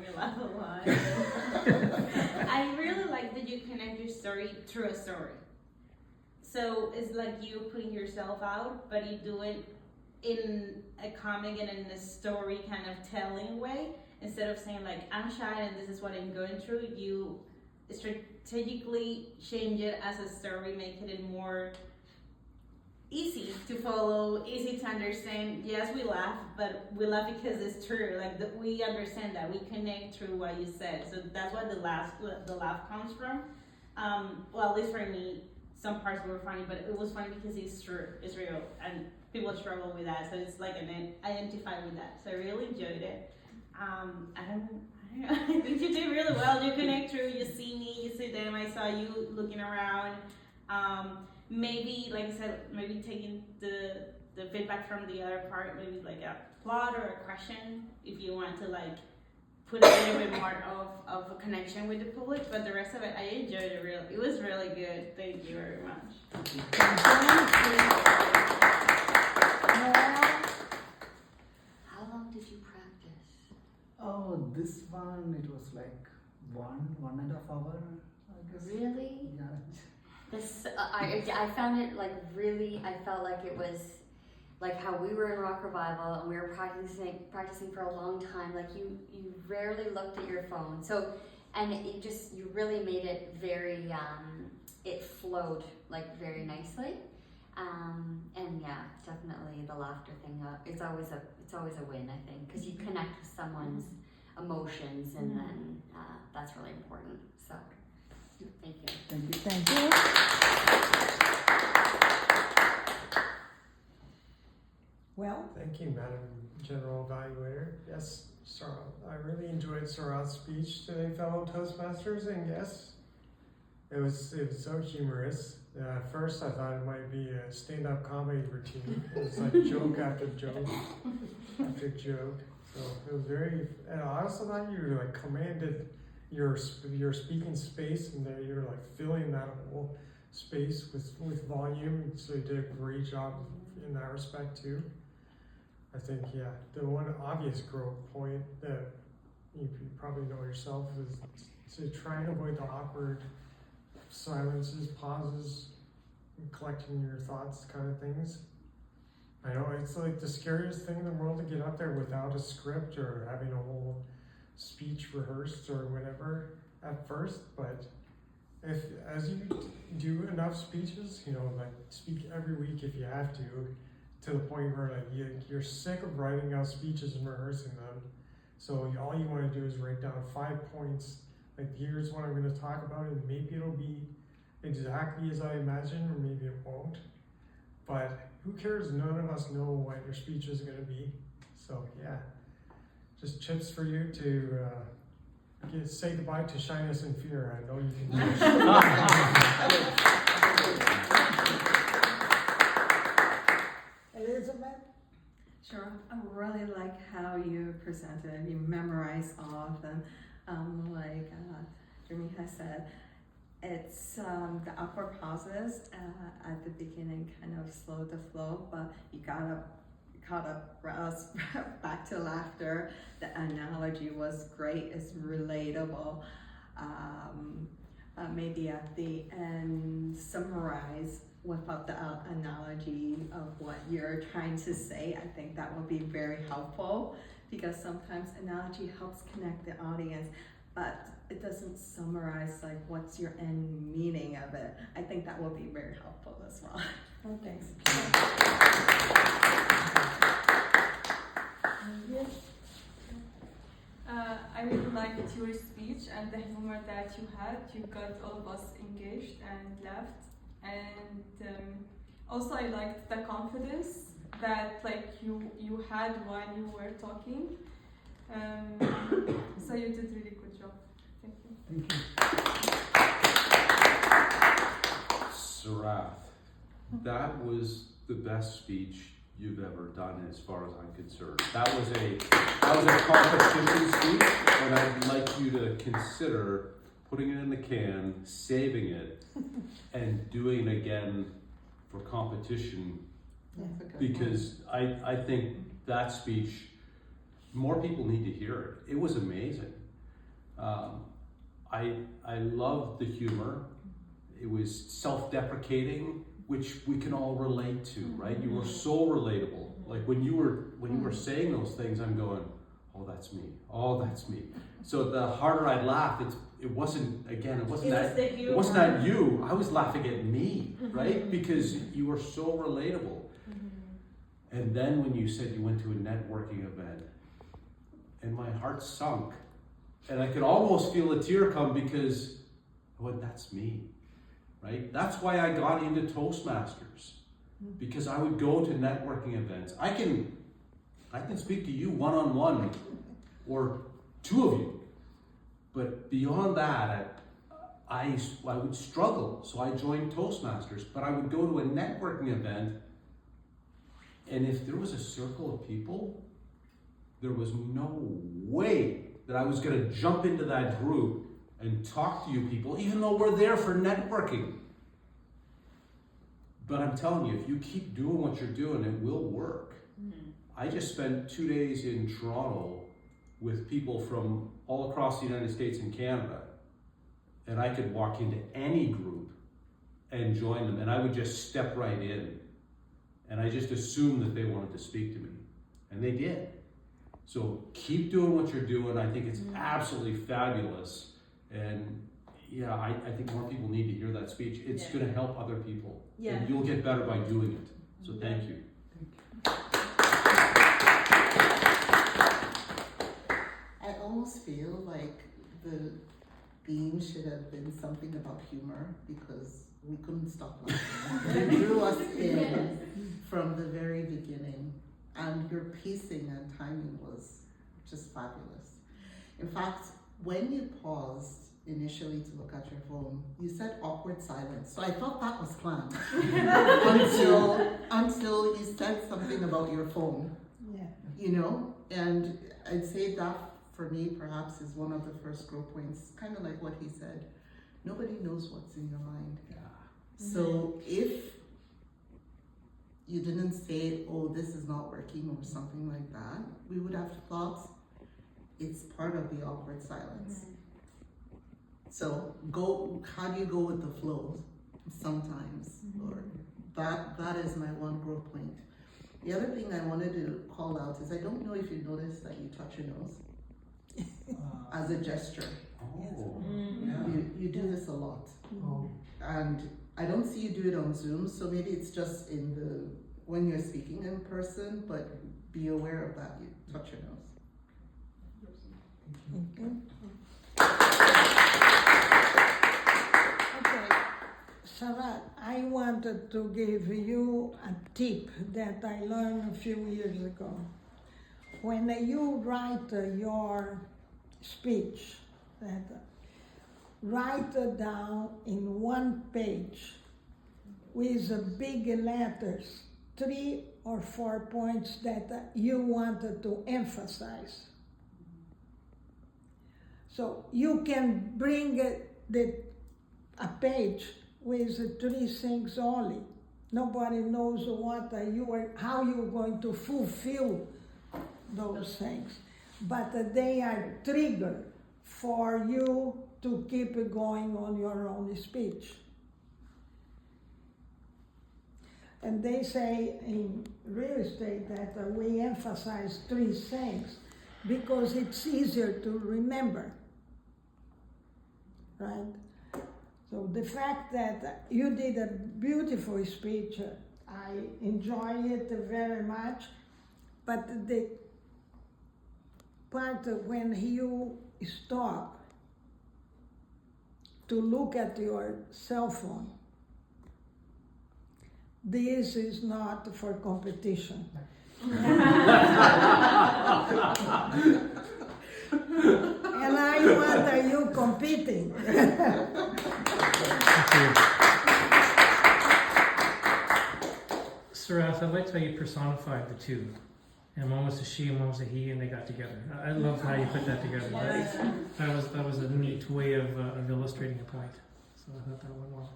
me laugh a lot. I really like that you connect your story through a story. So it's like you putting yourself out, but you do it in a comic and in a story kind of telling way. Instead of saying like, I'm shy and this is what I'm going through, you strategically change it as a story, making it more easy to follow, easy to understand. Yes, we laugh, but we laugh because it's true. Like we understand that, we connect through what you said. So that's where the laugh comes from. Well, at least for me, some parts were funny, but it was funny because it's true, it's real, and people struggle with that. So it's like identify with that. So I really enjoyed it. I don't know. I think you did really well. You connect through. You see me, you see them. I saw you looking around. Maybe, like I said, maybe taking the feedback from the other part, maybe like a plot or a question, if you want to like put a little bit more of a connection with the public. But the rest of it, I enjoyed it. It was really good. Thank you very much. How long did you practice? Oh, this one, it was like 1.5 hours, I guess. Really? Yeah. This I found it like really. I felt like it was like how we were in Rock Revival and we were practicing for a long time. Like you rarely looked at your phone. So, and it just, you really made it very. It flowed like very nicely. And yeah, definitely the laughter thing. It's always a win, I think, because you connect with someone's emotions, and then that's really important. So. Thank you. Thank you. Thank you. Well, Thank you, Madam General Evaluator. Yes, Sarath, I really enjoyed Sarath's speech today, fellow Toastmasters and guests. It was so humorous. At first, I thought it might be a stand-up comedy routine. It was like joke after joke after joke. So it was very. And I also thought you like commanded your speaking space, and there you're like filling that whole space with volume. So you did a great job in that respect too. I think, yeah, the one obvious growth point that you probably know yourself is to try and avoid the awkward silences, pauses, collecting your thoughts kind of things. I know it's like the scariest thing in the world to get up there without a script or having a whole speech rehearsed or whatever at first, but as you do enough speeches, like speak every week if you have to the point where like you're sick of writing out speeches and rehearsing them. So all you want to do is write down 5 points, like here's what I'm going to talk about, and maybe it'll be exactly as I imagine, or maybe it won't. But who cares? None of us know what your speech is going to be. So yeah, just tips for you to say goodbye to shyness and fear. I know you can do it. Elizabeth? Sure. I really like how you presented. You memorize all of them. Like Jimmy has said, it's the awkward pauses at the beginning kind of slow the flow, but you gotta us back to laughter. The analogy was great. It's relatable. Maybe at the end, summarize without the analogy of what you're trying to say. I think that would be very helpful, because sometimes analogy helps connect the audience, but it doesn't summarize like what's your end meaning of it. I think that will be very helpful as well. Oh, thanks. I really liked your speech and the humor that you had. You got all of us engaged and laughed. And also I liked the confidence that like you had while you were talking. So you did really good job. Thank you. Thank you. Sarath, that was the best speech you've ever done as far as I'm concerned. That was a competition speech, and I'd like you to consider putting it in the can, saving it, and doing it again for competition, because I think that speech, more people need to hear it. It was amazing. I loved the humor. It was self-deprecating, which we can all relate to, right? You were so relatable. Like when you were saying those things, I'm going, oh, that's me. Oh, that's me. So the harder I laughed, it wasn't at you. I was laughing at me, right? Because you were so relatable. And then when you said you went to a networking event, and my heart sunk, and I could almost feel a tear come because I went, that's me, right? That's why I got into Toastmasters, because I would go to networking events. I can speak to you one-on-one, or two of you, but beyond that, I would struggle. So I joined Toastmasters, but I would go to a networking event, and if there was a circle of people, there was no way that I was going to jump into that group and talk to you people, even though we're there for networking. But I'm telling you, if you keep doing what you're doing, it will work. I just spent 2 days in Toronto with people from all across the United States and Canada, and I could walk into any group and join them, and I would just step right in. And I just assumed that they wanted to speak to me, and they did. So keep doing what you're doing. I think it's absolutely fabulous. And yeah, I think more people need to hear that speech. It's going to help other people. Yeah. And you'll get better by doing it. So thank you. I almost feel like the theme should have been something about humor, because we couldn't stop laughing. It drew us in from the very beginning. And your pacing and timing was just fabulous. In fact, when you paused initially to look at your phone, you said awkward silence. So I thought that was planned until you said something about your phone. Yeah. You know, and I'd say that for me perhaps is one of the first growth points, kind of like what he said. Nobody knows what's in your mind. Yeah. So if you didn't say, oh, this is not working or something like that, we would have thought it's part of the awkward silence. So how do you go with the flow sometimes? Or that is my one growth point. The other thing I wanted to call out is, I don't know if you noticed that you touch your nose as a gesture. Oh, You do this a lot. Oh. And I don't see you do it on Zoom, so maybe it's just when you're speaking in person, but be aware of that. You touch your nose. Okay, Sarath, I wanted to give you a tip that I learned a few years ago. When you write your speech, write it down in one page with big letters, 3 or 4 points that you wanted to emphasize. So you can bring a page with 3 things only. Nobody knows how you're going to fulfill those things. But they are triggered for you to keep going on your own speech. And they say in real estate that we emphasize 3 things because it's easier to remember, right? So the fact that you did a beautiful speech, I enjoy it very much, but the part when you stop to look at your cell phone, this is not for competition. And I wonder you competing. Sarath, I liked how you personified the two. And one was a she and one was a he, and they got together. I love how you put that together. That was a neat way of illustrating a point. So I thought that went well.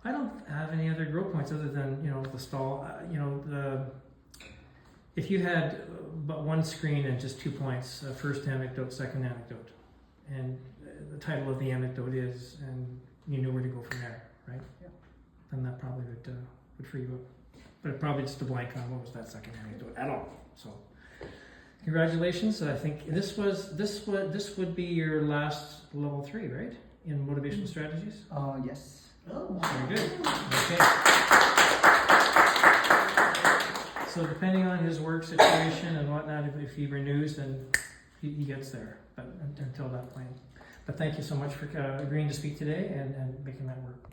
I don't have any other growth points other than, the stall. If you had but one screen and just 2 points, first anecdote, second anecdote, and the title of the anecdote is, and you knew where to go from there, right? Yeah. Then that probably would free you up. But probably just a blank on what was that second anecdote at all. So, congratulations. I think this would be your last level 3, right? In motivational strategies. Yes. Oh, Very good. Okay. So depending on his work situation and whatnot, if he renews, then he gets there. But until that point. But thank you so much for agreeing to speak today and making that work.